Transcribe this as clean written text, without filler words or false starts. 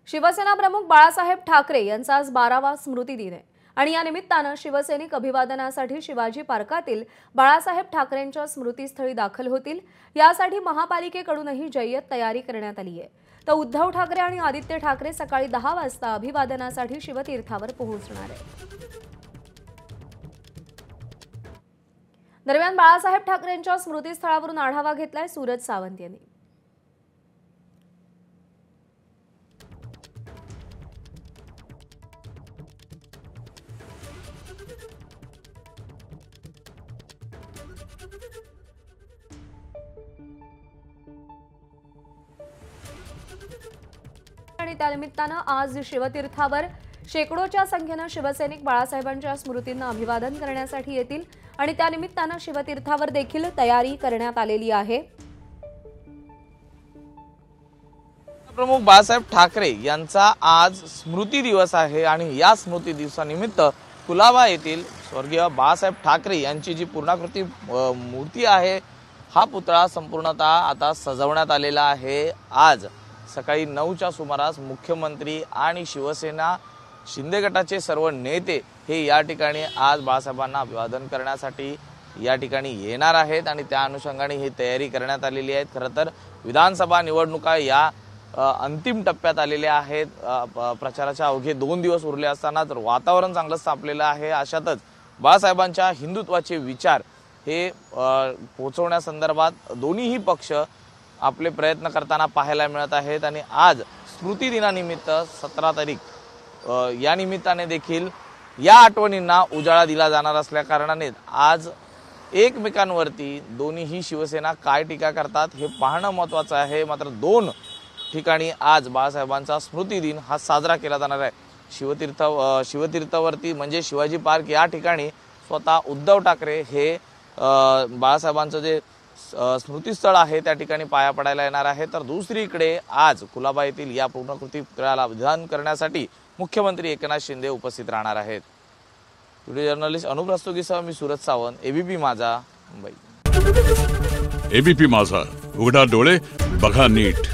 शिवसेना प्रमुख बाळासाहेब ठाकरे यांचा आज 12वा स्मृती दिन आहे आणि या निमित्ताने शिवसैनिक अभिवादनासाठी शिवाजी पार्कातील बाळासाहेब ठाकरेंच्या स्मृतीस्थळी दाखल होतील। यासाठी महापालिकेकडूनही जय्यत तयारी करण्यात आली आहे। तर उद्धव ठाकरे आणि आदित्य ठाकरे सकाळी 10 वाजता अभिवादनासाठी शिवतीर्थावर पोहोचणार आहेत। दरम्यान बाळासाहेब ठाकरेंच्या स्मृतीस्थळावरून आढावा घेतलाय सूरज सावंत यांनी। आणि त्यानिमित्ताने आज शिवतीर्थावर शेकडोच्या संख्येने शिवसैनिक बाळासाहेबांच्या स्मृतींना अभिवादन करण्यासाठी येतील आणि त्यानिमित्ताने शिवतीर्थावर देखील तयारी करण्यात आलेली आहे। प्रमुख बाळासाहेब ठाकरे यांचा आज स्मृती दिवस आहे आणि या स्मृती दिवसानिमित्त कुलाबा येथील स्वर्गीय बाळासाहेब ठाकरे यांची जी पूर्णाकृती मूर्ती आहे हा पुतळा संपूर्णतः आता सजवण्यात आलेला आहे। आज सकाळी 9च्या सुमारास मुख्यमंत्री आणि शिवसेना शिंदे गटाचे सर्व नेते हे या ठिकाणी आज बाळासाहेबांना अभिवादन करण्यासाठी या ठिकाणी येणार आहेत आणि त्या अनुषंगाने ही तयारी करण्यात आलेली आहे। खरं तर विधानसभा निवडणुका या अंतिम टप्प्यात आलेल्या आहेत। प्रचाराच्या अवघे 2 दिवस उरले असताना तर वातावरण चांगलं तापलेलं आहे। अशातच बाळासाहेबांच्या हिंदुत्वाचे विचार हे पोहोचवण्यासंदर्भात दोन्हीही पक्ष आपले प्रयत्न करताना पाहायला मिळत आहेत आणि आज स्मृती दिनानिमित्त 17 तारीख या निमित्ताने देखील या आठवणींना उजाळा दिला जाणार असल्या कारणाने आज एकमेकांवरती दोन्हीही शिवसेना काय टीका करतात हे पाहणं महत्त्वाचं आहे। मात्र 2 ठिकाणी आज बाळासाहेबांचा स्मृती दिन हा साजरा केला जाणार आहे। शिवतीर्थावरती म्हणजे शिवाजी पार्क या ठिकाणी स्वतः उद्धव ठाकरे हे बाळासाहेबांचं जे स्मृतीस्थळ आहे त्या ठिकाणी पाया पडायला येणार आहे। तर दुसरीकडे आज कुलाबा येथील या पूर्णाकृती पुतळ्याला अभिवादन करण्यासाठी मुख्यमंत्री एकनाथ शिंदे उपस्थित राहणार आहेत। व्हिडिओ जर्नलिस्ट अनुप रस्तोगीसह मी सूरज सावंत, एबीपी माझा, मुंबई। एबीपी माझा, उघडा डोळे बघा नीट।